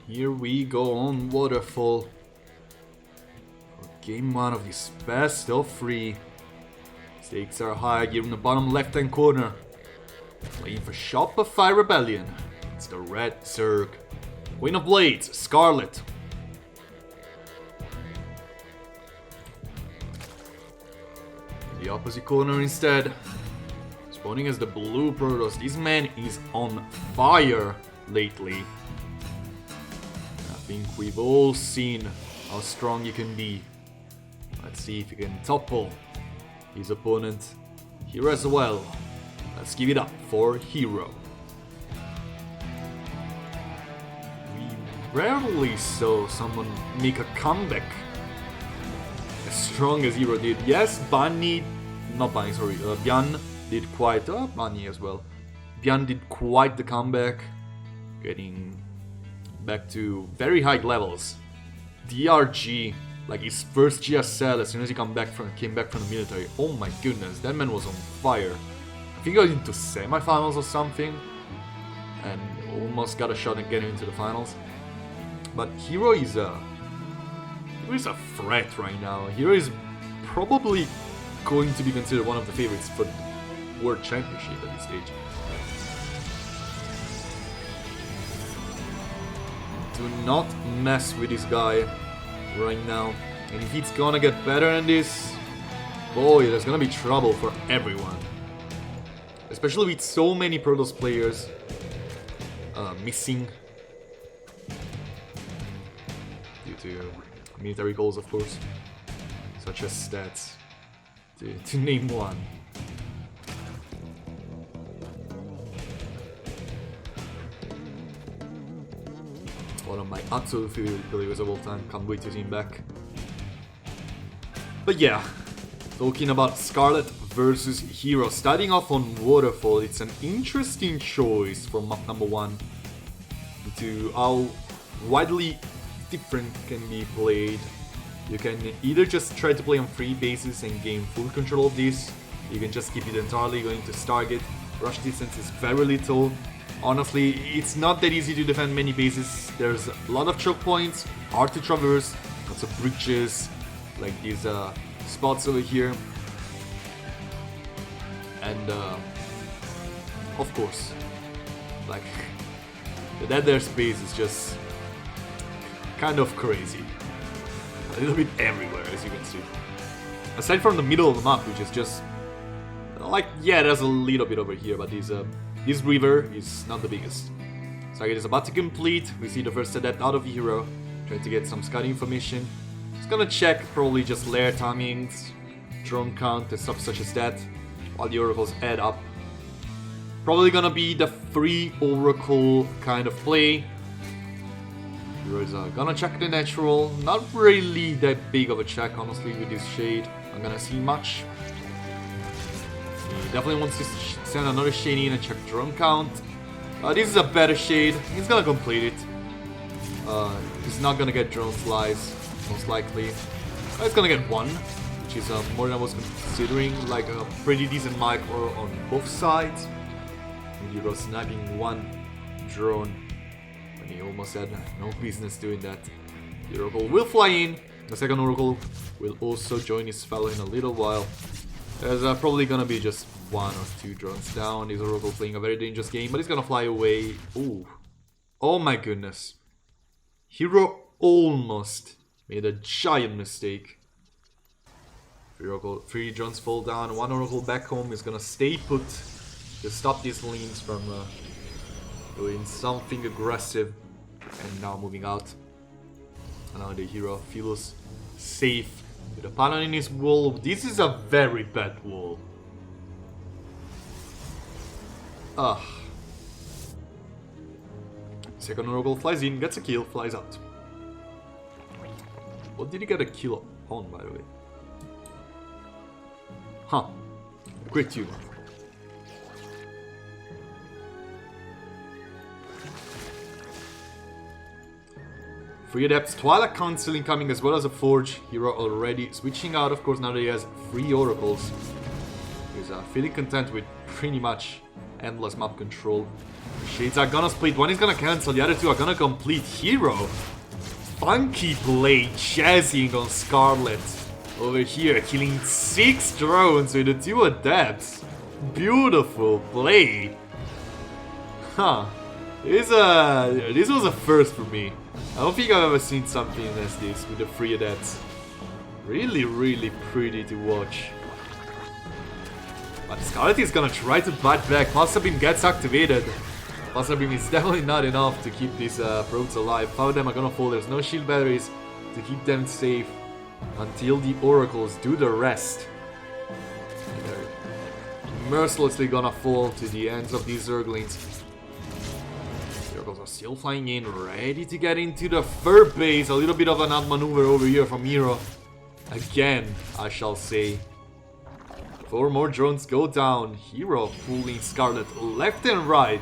Here we go on Waterfall. For game 1 of this best of 3. Stakes are high here in the bottom left hand corner. Playing for Shopify Rebellion. It's the Red Zerg. Queen of Blades, Scarlett. In the opposite corner instead, spawning as the Blue Protoss. This man is on fire lately. I think we've all seen how strong he can be. Let's see if he can topple his opponent here as well. Let's give it up for Hero. We rarely saw someone make a comeback as strong as Hero did. Yes, Byan did quite, Bunny as well. Byan did quite the comeback, getting back to very high levels. DRG, like his first GSL as soon as he came back from the military. Oh my goodness, that man was on fire. I think he got into semifinals or something, and almost got a shot at getting into the finals. But Hero is a threat right now. Hero is probably going to be considered one of the favorites for the World Championship at this stage. Do not mess with this guy right now. And if it's gonna get better than this, boy, there's gonna be trouble for everyone. Especially with so many Protoss players missing due to military goals, of course, such as stats, to name one. One of my absolute favorite players of all time. Can't wait to see him back. But yeah, talking about Scarlett versus Hero. Starting off on Waterfall, it's an interesting choice for map number 1 to how widely different can be played. You can either just try to play on 3 bases and gain full control of this. You can just keep it entirely going to Stargate. Rush distance is very little. Honestly, it's not that easy to defend many bases. There's a lot of choke points, hard to traverse, lots of bridges, like these spots over here. And of course, like the dead air space is just kind of crazy. A little bit everywhere, as you can see. Aside from the middle of the map, which is just like, yeah, there's a little bit over here, but this river is not the biggest. Stargate is about to complete. We see the first adept out of Hero, trying to get some scouting information. He's gonna check probably just lair timings, drone count, and stuff such as that, while the oracles add up. Probably gonna be the free oracle kind of play. Heroes are gonna check the natural. Not really that big of a check, honestly, with this shade. I'm gonna see much. He definitely wants to send another shade in and check drone count. This is a better shade. He's gonna complete it. He's not gonna get drone slice, most likely. He's gonna get 1, which is more than I was considering. Like a pretty decent micro on both sides. And Hero sniping 1 drone when he almost had no business doing that. The Oracle will fly in. The second Oracle will also join his fellow in a little while. There's probably gonna be just 1 or 2 drones down. This Oracle playing a very dangerous game, but he's gonna fly away. Ooh. Oh my goodness. Hero almost made a giant mistake. 3 drones fall down, 1 Oracle back home is gonna stay put to stop these lanes from doing something aggressive. And now moving out. And now the Hero feels safe with a pylon in his wall. This is a very bad wall. Second Oracle flies in, gets a kill, flies out. What did he get a kill on, by the way? Huh. Great humor. Three adepts, Twilight Council incoming as well as a Forge. Hero already switching out, of course, now that he has 3 oracles. He's feeling content with pretty much Endless map control. Shades are gonna split. One is gonna cancel, the other two are gonna complete. Hero. Funky play, jazzing on Scarlett. Over here, killing 6 drones with the 2 adepts. Beautiful play. Huh. This was a first for me. I don't think I've ever seen something as this with the 3 adepts. Really, really pretty to watch. But Scarlett is gonna try to bite back. Pulsar Beam gets activated. Pulsar Beam is definitely not enough to keep these probes alive. 5 of them are gonna fall. There's no shield batteries to keep them safe until the oracles do the rest. They're mercilessly gonna fall to the ends of these Zerglings. The oracles are still flying in, ready to get into the third base. A little bit of an outmaneuver over here from Hero. Again, I shall say. 4 more drones go down. Hero pulling Scarlett left and right,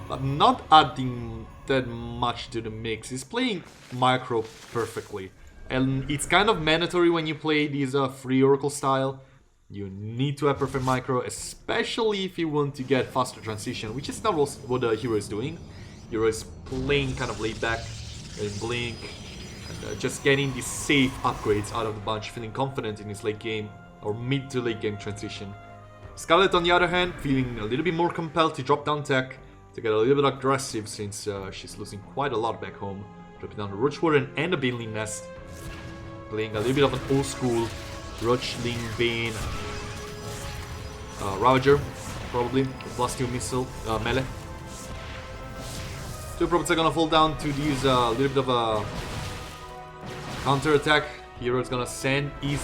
but not adding that much to the mix. He's playing micro perfectly, and it's kind of mandatory when you play these free Oracle style. You need to have perfect micro, especially if you want to get faster transition, which is not what the Hero is doing. Hero is playing kind of laid back, and blink, and just getting the safe upgrades out of the bunch, feeling confident in his late game or mid to late game transition. Scarlett, on the other hand, feeling a little bit more compelled to drop down tech, to get a little bit aggressive since she's losing quite a lot back home. Dropping down the Roach Warden and the Baneling Nest. Playing a little bit of an old school Roachling Bane Ravager, probably, +2 missile, melee. 2 probes are gonna fall down to these little bit of a counter attack. Hero is gonna send his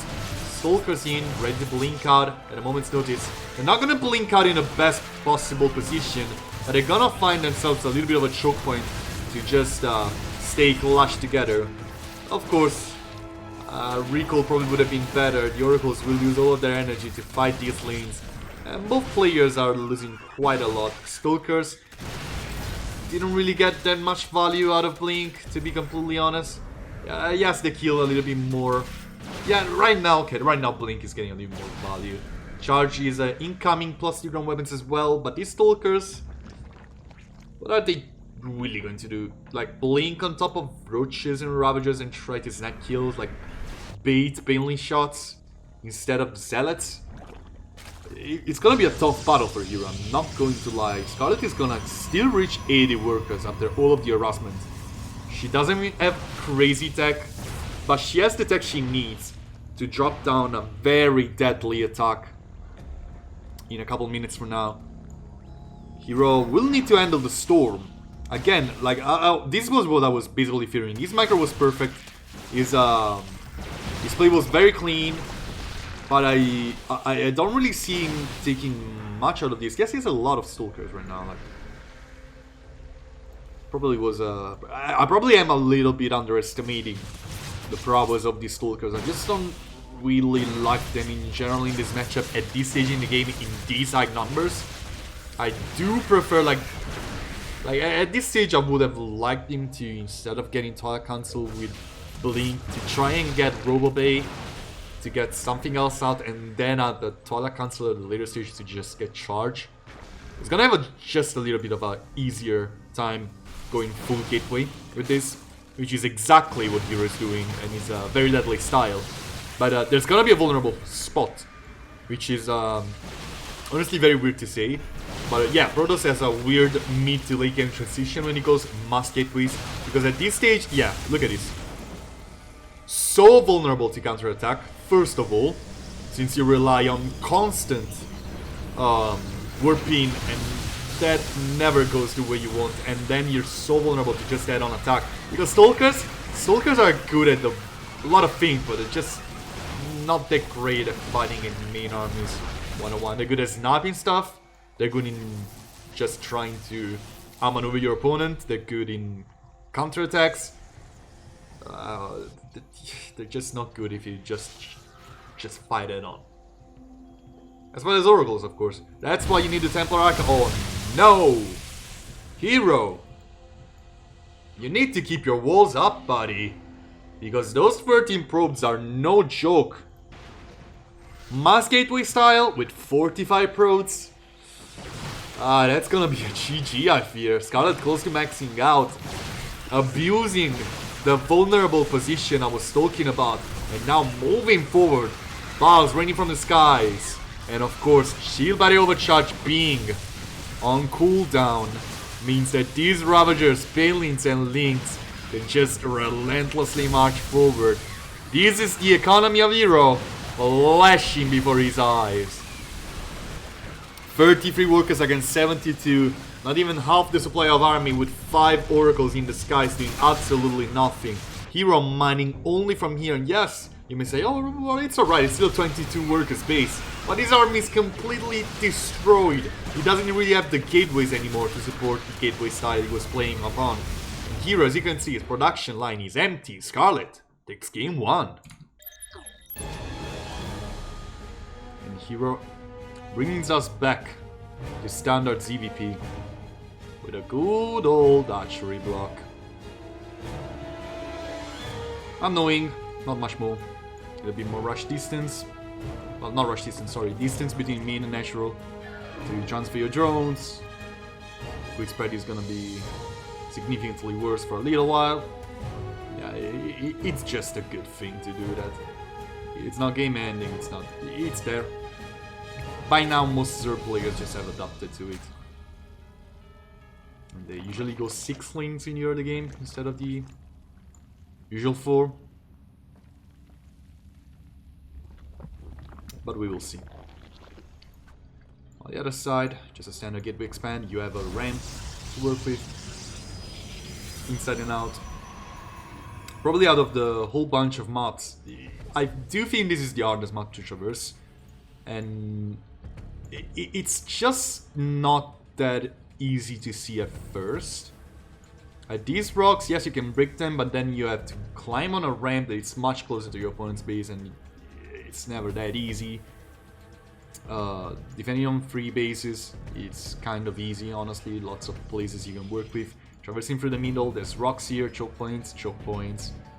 Stalkers in, ready to blink out at a moment's notice. They're not gonna blink out in the best possible position, but they're gonna find themselves a little bit of a choke point to just stay clashed together. Of course, recall probably would have been better. The Oracles will use all of their energy to fight these lanes, and both players are losing quite a lot. Stalkers didn't really get that much value out of Blink, to be completely honest. Yes, they kill a little bit more. Yeah, right now Blink is getting a little more value. Charge is incoming +2 ground weapons as well, but these Stalkers, what are they really going to do? Like, Blink on top of Roaches and Ravagers and try to snag kills, like bait Baneling shots instead of Zealots? It's gonna be a tough battle for Hero, I'm not going to lie. Scarlett is gonna still reach 80 workers after all of the harassment. She doesn't have crazy tech, but she has the tech she needs to drop down a very deadly attack in a couple minutes from now. Hero will need to handle the storm. Again, like, this was what I was basically fearing. His micro was perfect. His play was very clean. But I don't really see him taking much out of this. Yes, he has a lot of Stalkers right now. Like, probably was I probably am a little bit underestimating the prowess of these Stalkers. I just don't really like them in general in this matchup at this stage in the game in these high numbers. I do prefer like at this stage I would have liked him to, instead of getting Twilight Council with Blink, to try and get Robobay, to get something else out, and then at the Twilight Council at the later stage to just get Charge. It's gonna have just a little bit of an easier time going full gateway with this, which is exactly what Hero is doing, and is a very deadly style. But there's gonna be a vulnerable spot, which is honestly very weird to say. But yeah, Protoss has a weird mid to late game transition when he goes mass gateways, because at this stage, yeah, look at this. So vulnerable to counter-attack, first of all, since you rely on constant warping, and that never goes the way you want, and then you're so vulnerable to just head-on attack. Because Stalkers are good at a lot of things, but they're just not that great at fighting in main armies 101. They're good at sniping stuff, they're good in just trying to outmaneuver your opponent, they're good in counter-attacks. They're just not good if you just fight it on. As well as Oracles, of course. That's why you need the Templar Arc. Oh no! Hero! You need to keep your walls up, buddy. Because those 13 probes are no joke. Mass Gateway style with 45 probes. Ah, that's gonna be a GG, I fear. Scarlett close to maxing out. Abusing the vulnerable position I was talking about. And now moving forward. Balls raining from the skies. And of course, shield barrier overcharge being on cooldown means that these Ravagers, Banelings and Links can just relentlessly march forward. This is the economy of Hero flashing before his eyes. 33 workers against 72. Not even half the supply of army with 5 oracles in the skies doing absolutely nothing. Hero mining only from here. And yes, you may say, oh, well, it's alright, it's still 22 workers base. But his army is completely destroyed. He doesn't really have the gateways anymore to support the gateway style he was playing upon. And here, as you can see, his production line is empty. Scarlett takes game 1. And Hero brings us back to standard ZVP with a good old archery block. Annoying, not much more. A little bit more rush distance. Well, not rush distance, sorry. Distance between me and the natural. To transfer your drones. Quick spread is gonna be significantly worse for a little while. Yeah, it's just a good thing to do that. It's not game ending, it's not. It's there. By now, most Zerg players just have adapted to it. And they usually go 6 lanes in the early game instead of the usual 4. But we will see. On the other side, just a standard gateway expand, you have a ramp to work with. Inside and out. Probably out of the whole bunch of maps, I do think this is the hardest map to traverse. And it's just not that easy to see at first. These rocks, yes, you can break them, but then you have to climb on a ramp that is much closer to your opponent's base, and it's never that easy. Depending on free bases, it's kind of easy, honestly. Lots of places you can work with. Traversing through the middle, there's rocks here, choke points,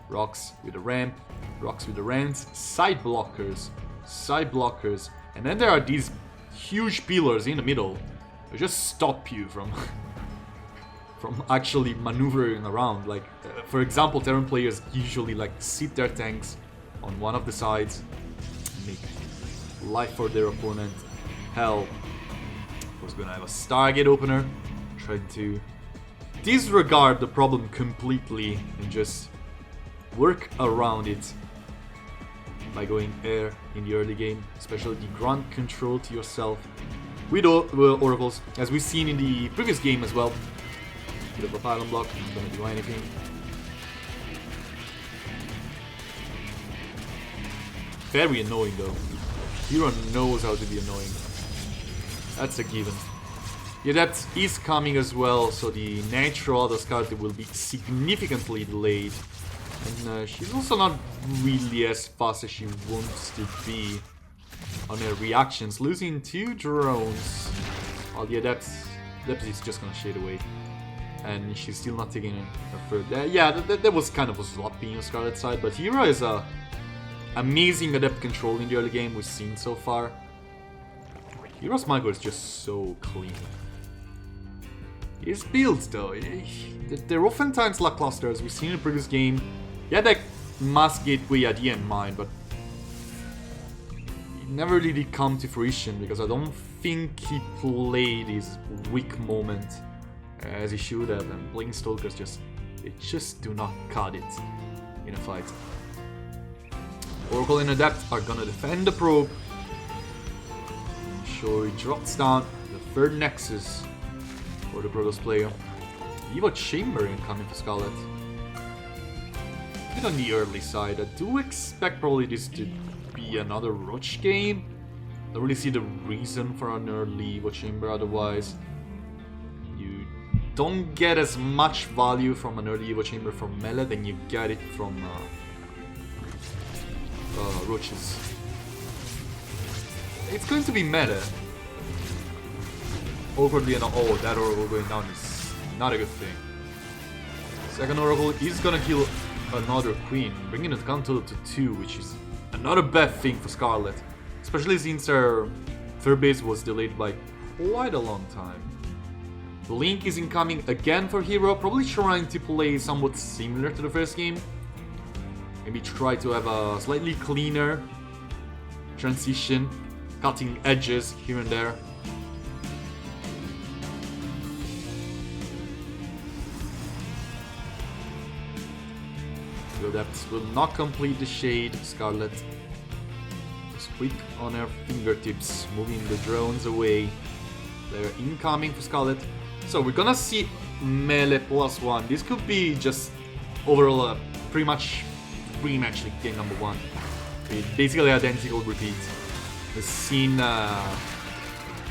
rocks with a ramp, rocks with the ramps, side blockers, and then there are these huge pillars in the middle that just stop you from actually maneuvering around. Like, for example, Terran players usually like sit their tanks on one of the sides, make life for their opponent hell. Of course, gonna have a Stargate opener, trying to disregard the problem completely and just work around it by going air in the early game, especially the ground control to yourself with oracles, as we've seen in the previous game as well. Bit of a pylon block, not gonna do anything. Very annoying though. Hero knows how to be annoying. That's a given. Yeah, that is coming as well, so the natural auto scarlet will be significantly delayed. And she's also not really as fast as she wants to be on her reactions, losing 2 drones. Well, yeah, that is just gonna shade away. And she's still not taking a third. Yeah, that was kind of a sloppy on Scarlet's side, but Hero is a amazing adept control in the early game we've seen so far. Hero's micro is just so clean. His builds though, they're oftentimes lackluster, as we've seen in the previous game. He had that mass gateway at the end mine, but it never really did come to fruition because I don't think he played his weak moment as he should have, and playing Stalkers they just do not cut it in a fight. Oracle and Adept are gonna defend the probe. So he drops down the 3rd Nexus for the Protoss player. Evo Chamber incoming for Scarlett. A bit on the early side. I do expect probably this to be another Roach game. Don't really see the reason for an early Evo Chamber otherwise. You don't get as much value from an early Evo Chamber from melee than you get it from Roaches. It's going to be meta. Awkwardly enough, oh, that Oracle going down is not a good thing. Second Oracle is gonna kill another Queen, bringing the count total to 2, which is another bad thing for Scarlett. Especially since her 3rd base was delayed by quite a long time. Blink is incoming again for Hero, probably trying to play somewhat similar to the first game. Maybe try to have a slightly cleaner transition, cutting edges here and there. Adepts will not complete the shade. Scarlett is quick on her fingertips, moving the drones away. They're incoming for Scarlett. So we're gonna see melee +1. This could be just overall a pretty much rematch like game number 1. Basically identical repeat. We've seen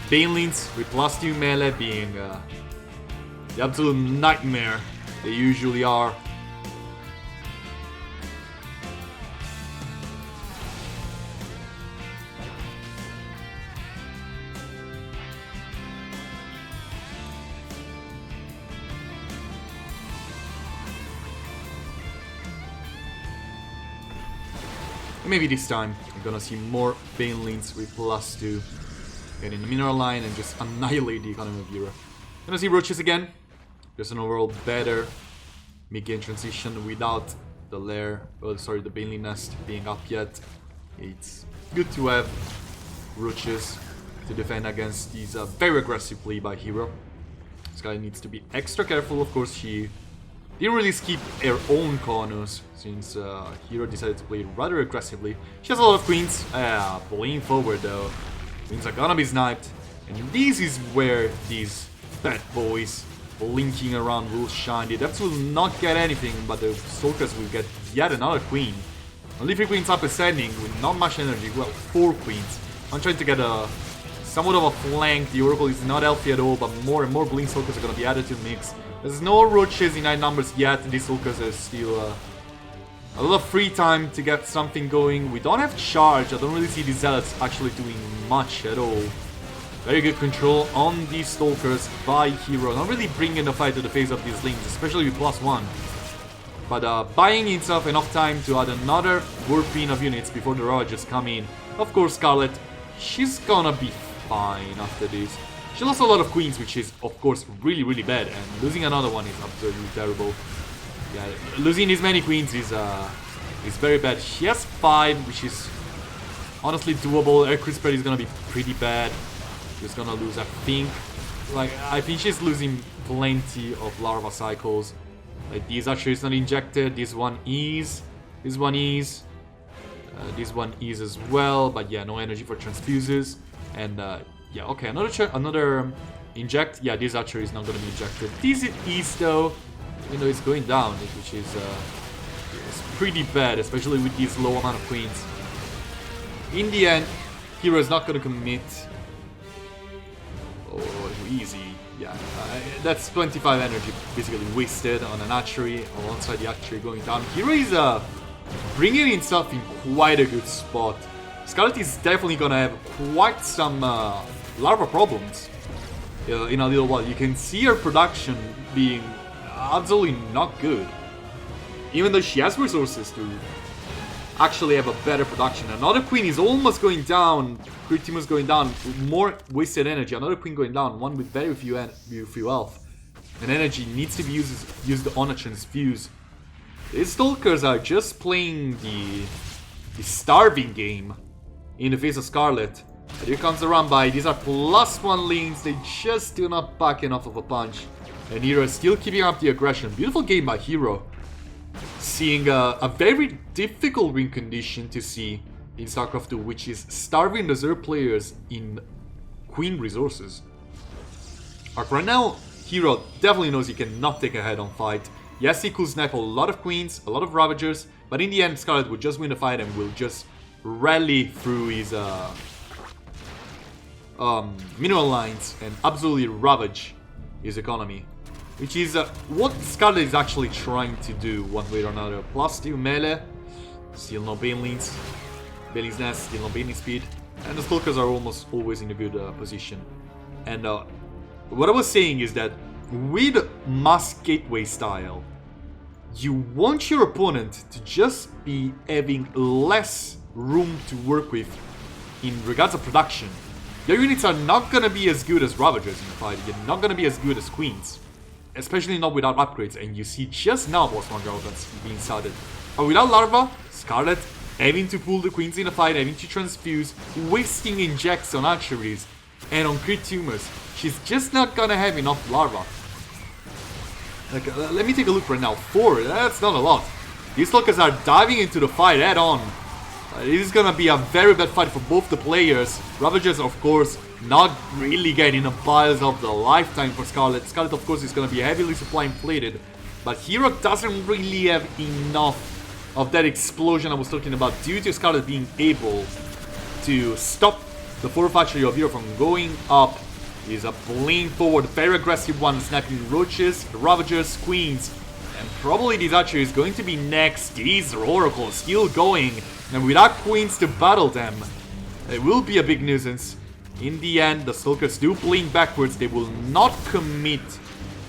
Banelings with +2 melee being the absolute nightmare they usually are. Maybe this time we're gonna see more Banelings with +2 getting the mineral line and just annihilate the economy of Europe. Gonna see Roaches again. Just an overall better mid-game transition without the lair, well, sorry, the Baneling nest being up yet. It's good to have Roaches to defend against these very aggressive play by Hero. Scarlett needs to be extra careful, of course. She didn't really skip her own corners since Hero decided to play rather aggressively. She has a lot of queens. Pulling forward though. Queens are gonna be sniped. And this is where these bad boys linking around will shine. The Adepts will not get anything, but the Stalkers will get yet another queen. Only 3 queens up ascending with not much energy. Well, 4 queens. I'm trying to get a somewhat of a flank. The Oracle is not healthy at all, but more and more Blink Stalkers are gonna be added to the mix. There's no Roaches in 9 numbers yet. These Stalkers are still a lot of free time to get something going. We don't have charge. I don't really see the Zealots actually doing much at all. Very good control on these Stalkers by Hero. Not really bringing the fight to the face of these Lings, especially with +1. But buying himself enough time to add another warping of units before the Ravages come in. Of course, Scarlett, she's gonna be fine after this. She lost a lot of queens, which is, of course, really, really bad. And losing another one is absolutely terrible. Yeah, losing this many queens is very bad. She has 5, which is honestly doable. Her crit spread is gonna be pretty bad. She's gonna lose, I think. I think she's losing plenty of larva cycles. Like, this actually is not injected. This one is. This one is. This one is as well. But yeah, no energy for transfuses. And yeah, okay, another inject. Yeah, this archer is not gonna be injected. This is though, even though it's going down, which is it's pretty bad, especially with this low amount of queens. In the end, Hero is not gonna commit. Oh, easy. Yeah, that's 25 energy basically wasted on an archery alongside the archery going down. Hero is bringing himself in quite a good spot. Scarlett is definitely gonna have quite some larva problems in a little while. You can see her production being absolutely not good. Even though she has resources to actually have a better production. Another queen is almost going down. Critimus going down. More wasted energy. Another queen going down. One with very few health. And energy needs to be used on a transfuse. These Stalkers are just playing the starving game in the face of Scarlett. And here comes the run by. These are +1 Lings. They just do not pack enough of a punch. And Hero is still keeping up the aggression. Beautiful game by Hero. Seeing a very difficult win condition to see in StarCraft 2, which is starving the Zerg players in queen resources. Like right now, Hero definitely knows he cannot take a head-on fight. Yes, he could snipe a lot of queens, a lot of Ravagers, but in the end, Scarlett would just win the fight and will just rally through his mineral lines and absolutely ravage his economy. Which is what Scarlett is actually trying to do one way or another. +2 melee, still no Banelings. Banelings nest, still no Baneling speed. And the Stalkers are almost always in a good position. And what I was saying is that with Mass Gateway style, you want your opponent to just be having less room to work with in regards of production. your units are not gonna be as good as Ravagers in the fight. You're not gonna be as good as Queens. Especially not without upgrades. And you see just now plus 1 Dragon's being started. But without Larva, Scarlett having to pull the Queens in the fight, having to transfuse, wasting injects on archeries and on crit tumors. She's just not gonna have enough Larva. Like, let me take a look right now. 4, that's not a lot. These Stalkers are diving into the fight head on. This is gonna be a very bad fight for both the players. Ravagers, of course, not really getting a bias of the lifetime for Scarlett. Scarlett, of course, is gonna be heavily supply inflated. But Hero doesn't really have enough of that explosion I was talking about due to Scarlett being able to stop the 4th archery of Hero from going up. Is a playing forward, very aggressive one, snapping Roaches, Ravagers, Queens. And probably this archery is going to be next. These Oracles still going. And without Queens to battle them, it will be a big nuisance. In the end, the Stalkers do playing backwards. They will not commit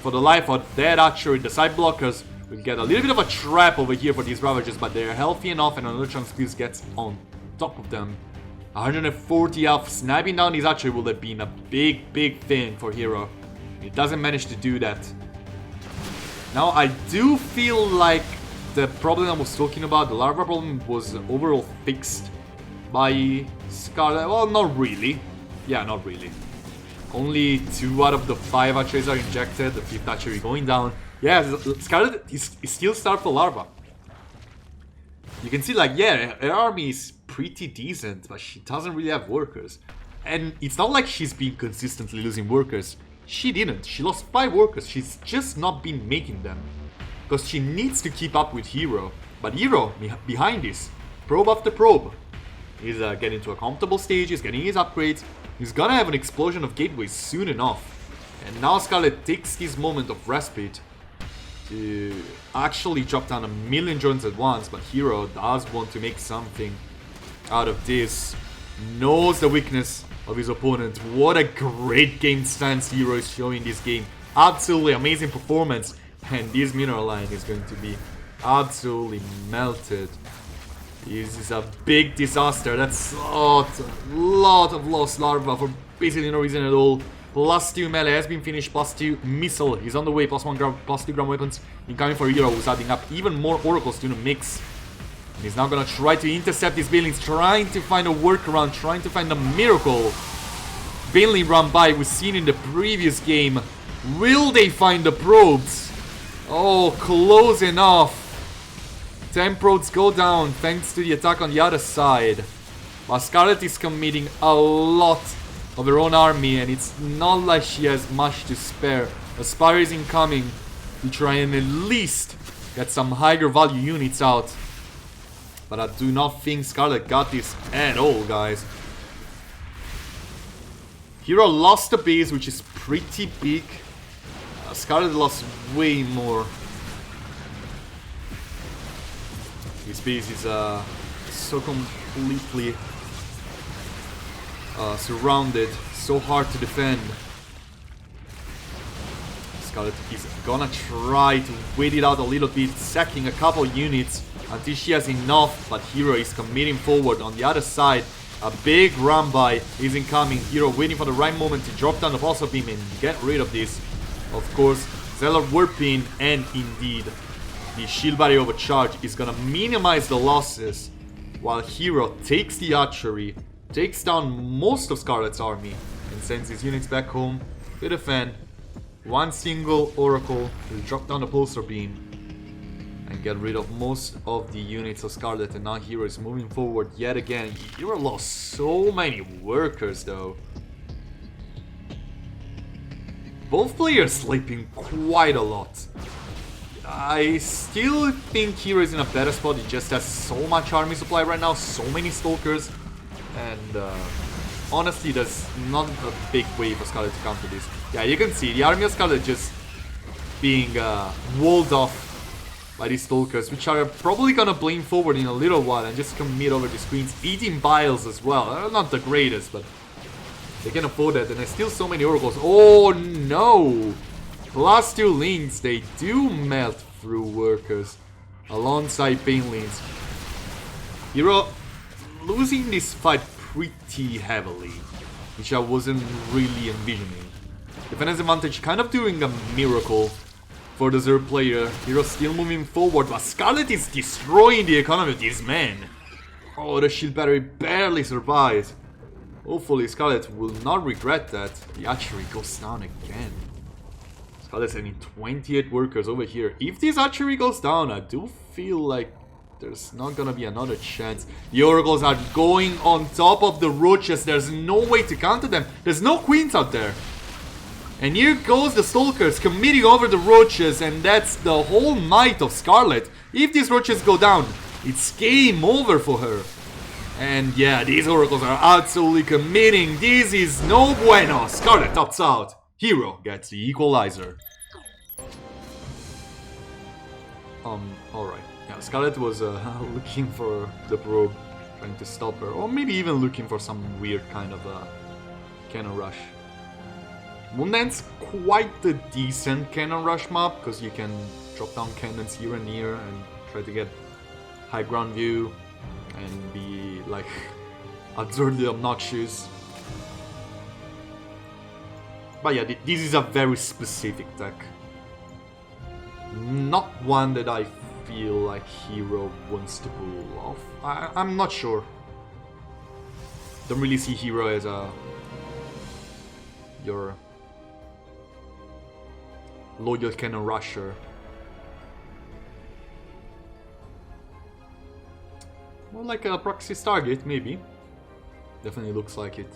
for the life of that archery. The side blockers will get a little bit of a trap over here for these Ravagers, but they're healthy enough and another transfuse gets on top of them. 140 health, sniping down his archery would have been a big thing for Hero. He doesn't manage to do that. Now, I do feel like the problem I was talking about, the Larva problem, was overall fixed by Scarlett. Well, not really. Yeah, not really. Only 2 out of the 5 archeries are injected, the 5th archery going down. Yeah, Scarlett is still start for Larva. You can see, like, yeah, her army is pretty decent, but she doesn't really have workers. And it's not like she's been consistently losing workers. She didn't. She lost 5 workers. She's just not been making them. Because she needs to keep up with Hero. But Hero, behind this, probe after probe, is getting to a comfortable stage, he's getting his upgrades. He's gonna have an explosion of gateways soon enough. And now Scarlett takes this moment of respite to actually drop down 1,000,000 drones at once, but Hero does want to make something out of this. Knows the weakness of his opponent. What a great game stance Hero is showing this game. Absolutely amazing performance. And this mineral line is going to be absolutely melted. This is a big disaster. That's a lot of lost Larva for basically no reason at all. +2 melee has been finished, +2 missile is on the way, +1 gram, +2 gram weapons incoming for Hero, who's adding up even more Oracles to the mix. And he's now gonna try to intercept these Banelings, trying to find a workaround, trying to find a miracle Baneling run by we've seen in the previous game. Will they find the probes? Oh, close enough. 10 probes go down thanks to the attack on the other side. But Scarlett is committing a lot of her own army, and it's not like she has much to spare. Aspire is incoming to try and at least get some higher value units out. But I do not think Scarlett got this at all, guys. Hero lost the base, which is pretty big. Scarlett lost way more. This base is so completely surrounded, so hard to defend. Scarlett is gonna try to wait it out a little bit, sacking a couple units until she has enough, but Hero is committing forward. On the other side, a big run by is incoming. Hero waiting for the right moment to drop down the pulsar beam and get rid of this. Of course, Zealot Warping and indeed the shield barrier overcharge is gonna minimize the losses, while Hero takes the archery, takes down most of Scarlett's army, and sends his units back home to defend. One single Oracle will drop down the pulsar beam and get rid of most of the units of Scarlett, and now Hero is moving forward yet again. Hero lost so many workers though. Both players sleeping quite a lot. I still think Hero is in a better spot. He just has so much army supply right now, so many Stalkers, and honestly there's not a big way for Scarlett to counter this. Yeah, you can see the army of Scarlett just being walled off by these Stalkers, which are probably gonna blame forward in a little while and just commit over the screens, eating biles as well. Not the greatest, but they can afford that, and there's still so many Oracles. Oh no! +2 links, they do melt through workers alongside Banelings. Hero losing this fight pretty heavily. which I wasn't really envisioning. Defense advantage kind of doing a miracle for the Zerg player. Heroes still moving forward, but Scarlett is destroying the economy of these men. Oh, the shield battery barely survives. Hopefully Scarlett will not regret that. The archery goes down again. Scarlett's sending 28 workers over here. If this archery goes down, I do feel like there's not gonna be another chance. The oracles are going on top of the roaches. There's no way to counter them. There's no queens out there. And here goes the stalkers committing over the roaches, and that's the whole might of Scarlett. If these roaches go down, it's game over for her. And yeah, these oracles are absolutely committing. This is no bueno. Scarlett opts out. Hero gets the equalizer. Alright. Yeah, Scarlett was looking for the probe, trying to stop her. Or maybe even looking for some weird kind of cannon rush. Moondance quite a decent cannon rush map, because you can drop down cannons here and here and try to get high ground view and be like absurdly obnoxious. But yeah, this is a very specific tech. Not one that I feel like Hero wants to pull off. I'm not sure. Don't really see Hero as your loyal cannon rusher. More like a proxy Stargate, maybe. Definitely looks like it.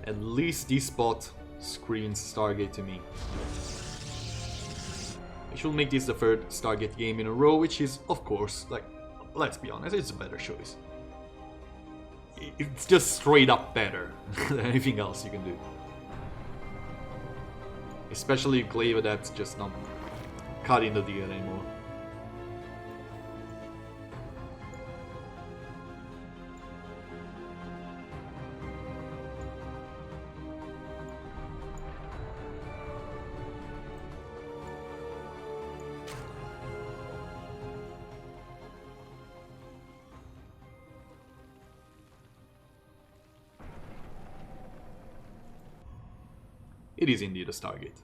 At least this spot screams Stargate to me. I should make this the third Stargate game in a row, which is, of course, like, let's be honest, it's a better choice. It's just straight up better than anything else you can do. Especially Glaive that's just not cutting the deal anymore. It is indeed a Stargate.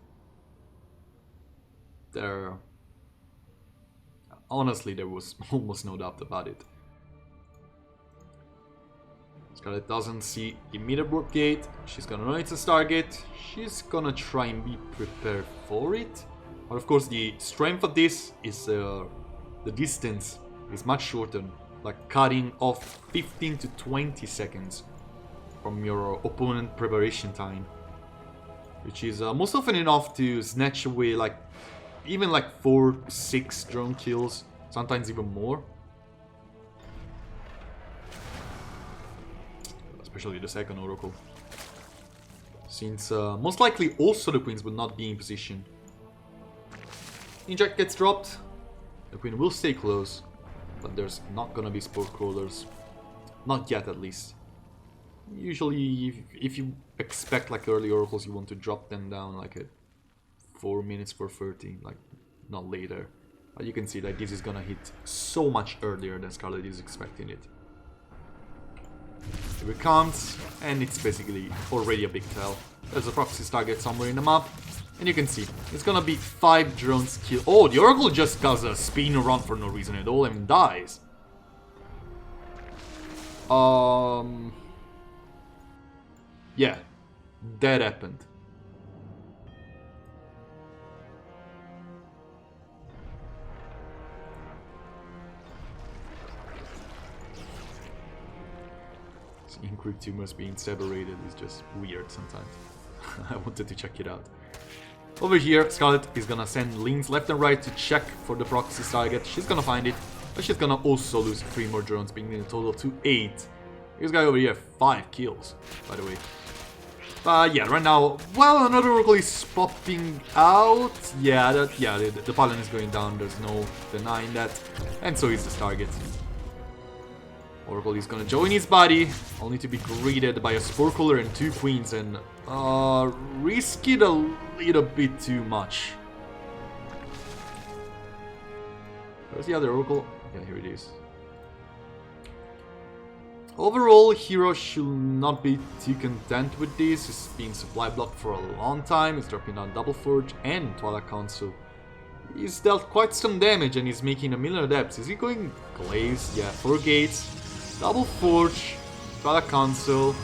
Honestly, there was almost no doubt about it. Scarlett doesn't see immediate warp gate. She's gonna know it's a Stargate. She's gonna try and be prepared for it. But of course, the strength of this is the distance is much shorter, like cutting off 15 to 20 seconds from your opponent preparation time. Which is most often enough to snatch away like even like 4-6 drone kills, sometimes even more. Especially the second Oracle. Since most likely also the Queens will not be in position. Inject gets dropped. The Queen will stay close, but there's not gonna be Spore Crawlers. Not yet, at least. Usually, if you expect like early oracles, you want to drop them down like at 4 minutes for 30, like not later. But you can see that this is gonna hit so much earlier than Scarlett is expecting it. Here it comes, and it's basically already a big tell. There's a proxy target somewhere in the map, and you can see it's gonna be 5 drones kill. Oh, the oracle just does a spin around for no reason at all and dies. Yeah, that happened. Seeing Crypt tumors being separated is just weird sometimes. I wanted to check it out. Over here, Scarlett is gonna send links left and right to check for the proxy target. She's gonna find it, but she's gonna also lose 3 more drones, bringing the total to 8. This guy over here, 5 kills, by the way. But yeah, right now, well, another Oracle is popping out. Yeah, the Paladin is going down, there's no denying that. And so is the Stargate. Oracle is gonna join his body, only to be greeted by a Spore Crawler and 2 Queens, and risk it a little bit too much. Where's the other Oracle? Yeah, here it is. Overall, Hero should not be too content with this. He's been supply blocked for a long time. He's dropping down Double Forge and Twilight Council. He's dealt quite some damage and he's making a million adepts. Is he going Glaze? Yeah, 4 gates. Double Forge, Twilight Council.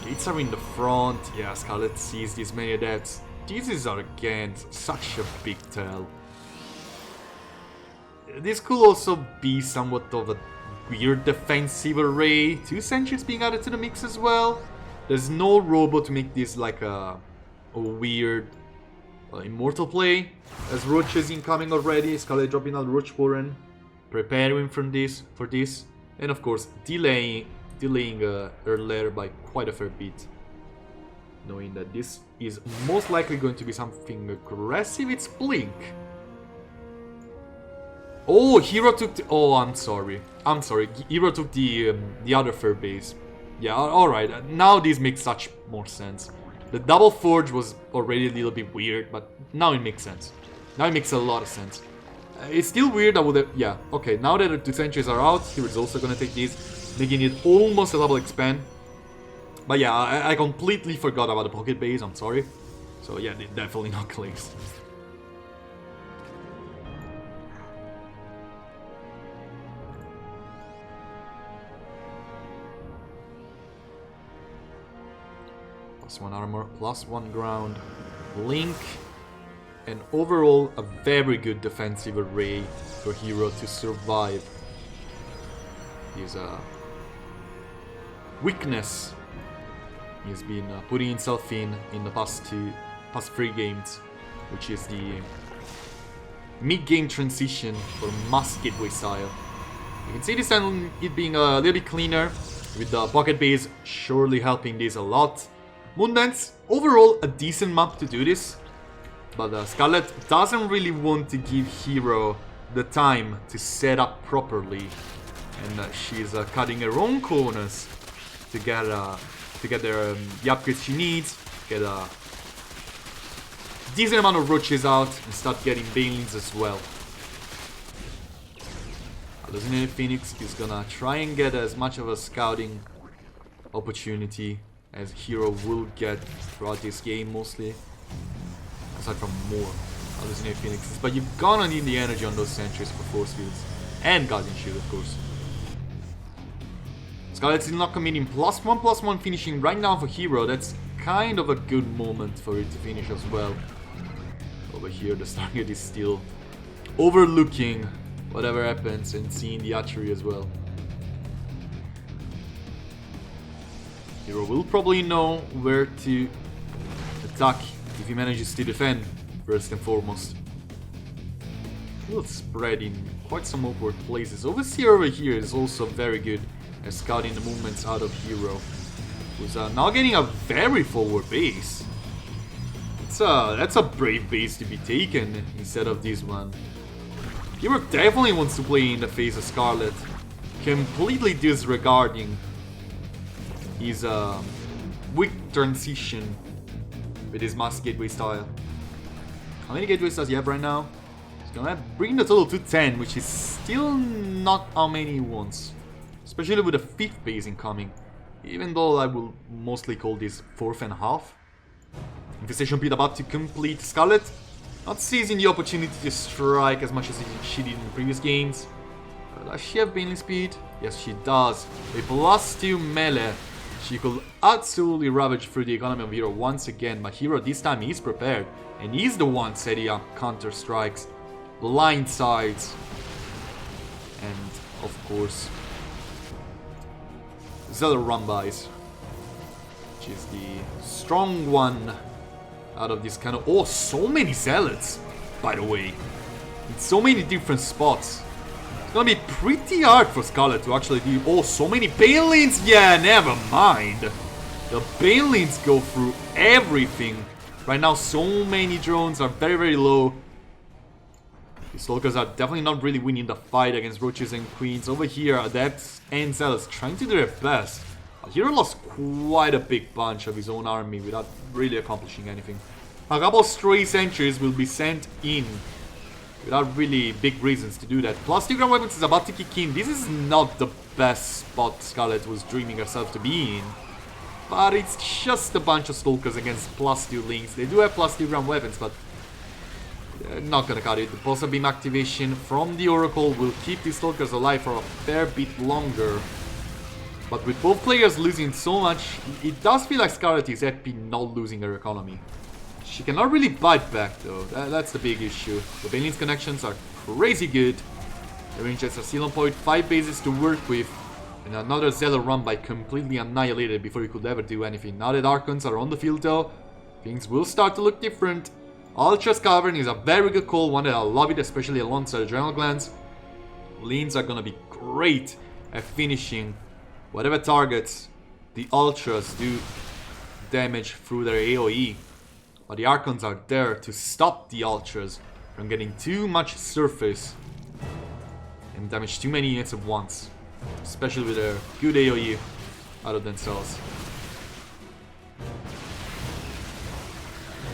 Gates are in the front. Yeah, Scarlett sees these many adepts. This is again such a big tell. This could also be somewhat of a weird defensive array. 2 sentries being added to the mix as well. There's no robo to make this like a weird immortal play. As Roach is incoming already, Scarlett dropping out Roach Warren, preparing for this, and of course delaying her lair by quite a fair bit. Knowing that this is most likely going to be something aggressive, it's Blink. Oh, Hero took the... Oh, I'm sorry. Hero took the other fair base. Yeah, alright. Now this makes such more sense. The Double Forge was already a little bit weird, but now it makes sense. Now it makes a lot of sense. It's still weird, I would have... Yeah, okay, now that the 2 sentries are out, Hero's also gonna take this, making it almost a double expand. But yeah, I completely forgot about the pocket base, I'm sorry. So yeah, definitely not Glaze. +1 armor, +1 ground, Blink, and overall a very good defensive array for Hero to survive his weakness he's been putting himself in the past 3 games, which is the mid-game transition for Mass Gateway style. You can see this time it being a little bit cleaner, with the pocket base surely helping this a lot. Moondance, overall a decent map to do this, but Scarlett doesn't really want to give Hero the time to set up properly, and she's cutting her own corners to get the upgrades she needs, get a decent amount of roaches out, and start getting banelings as well. Hallucinated Phoenix is gonna try and get as much of a scouting opportunity as Hero will get throughout this game mostly, aside from more Hallucinated Phoenixes. But you're gonna need the energy on those sentries for force fields and Guardian Shield, of course. Scarlett's still not committing +1/+1 finishing right now for Hero. That's kind of a good moment for it to finish as well. Over here, the Stargate is still overlooking whatever happens and seeing the archery as well. Hero will probably know where to attack if he manages to defend, first and foremost. Will spread in quite some awkward places. Overseer over here is also very good at scouting the movements out of Hero, who's now getting a very forward base. That's a brave base to be taken instead of this one. Hero definitely wants to play in the face of Scarlett, completely disregarding his weak transition with his Mass Gateway style. How many gateways does he have right now? He's gonna bring the total to 10, which is still not how many he wants. Especially with the 5th base incoming. Even though I will mostly call this 4th and a half. Infestation Pit about to complete. Scarlett not seizing the opportunity to strike as much as she did in the previous games. Does she have Baneling Speed? Yes, she does. A +2 melee. She could absolutely ravage through the economy of Hero once again, but Hero this time is prepared, and he's the one setting up counter strikes, blind sides, and of course Zealot run-bys, which is the strong one out of this kind of... Oh, so many Zealots, by the way, in so many different spots. It's gonna be pretty hard for Scarlett to actually do... Oh, so many Banelings! Yeah, never mind. The Banelings go through everything. Right now, so many drones are very, very low. The Stalkers are definitely not really winning the fight against Roaches and Queens. Over here, Adepts and Zealots trying to do their best. Hero lost quite a big bunch of his own army without really accomplishing anything. A couple of stray sentries will be sent in without really big reasons to do that. Plus 2 ground weapons is about to kick in. This is not the best spot Scarlett was dreaming herself to be in. But it's just a bunch of Stalkers against plus 2 links. They do have plus 2 ground weapons, but they're not gonna cut it. The Pulsar Beam activation from the Oracle will keep these Stalkers alive for a fair bit longer. But with both players losing so much, it does feel like Scarlett is happy not losing her economy. She cannot really bite back though, that's the big issue. The Banelin's connections are crazy good. The ranges are still on point, 5 bases to work with. And another Zealot run by completely annihilated before he could ever do anything. Now that Archons are on the field though, things will start to look different. Ultra's Cavern is a very good call, one that I love it, especially alongside Adrenal Glands. Lanes are gonna be great at finishing whatever targets the Ultras do damage through their AoE. But the Archons are there to stop the Ultras from getting too much surface and damage too many units at once. Especially with their good AoE out of themselves.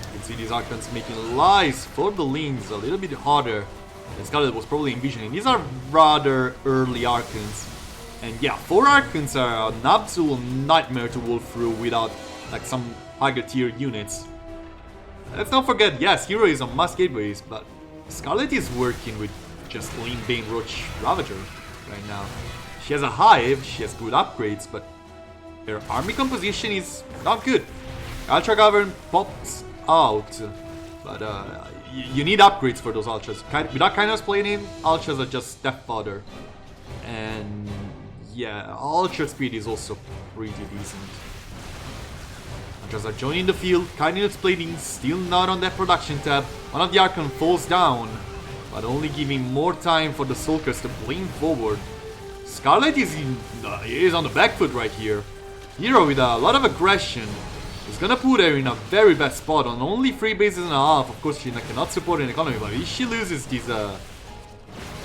You can see these Archons making lives for the lanes a little bit harder than Scarlett was probably envisioning. These are rather early Archons. And yeah, 4 Archons are an absolute nightmare to wolf through without like some higher tier units. Let's not forget, yes, Hero is on mass gateways, but Scarlett is working with just Lean Bane Roach Ravager right now. She has a hive, she has good upgrades, but her army composition is not good. Ultra Cavern pops out, but you need upgrades for those Ultras. Without Kainos playing in, Ultras are just step fodder. And yeah, Ultra Speed is also pretty decent. Ultras are joining the field, Kainos plating still not on that production tab. One of the Archon falls down, but only giving more time for the Sulkers to blink forward. Scarlett is on the back foot right here. Hero with a lot of aggression is gonna put her in a very bad spot on only 3 bases and a half. Of course, she cannot support an economy, but if she loses these a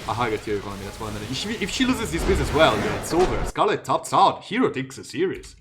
higher tier economy, that's one. If she loses this base as well, yeah, it's over. Scarlett tops out. Hero takes a series.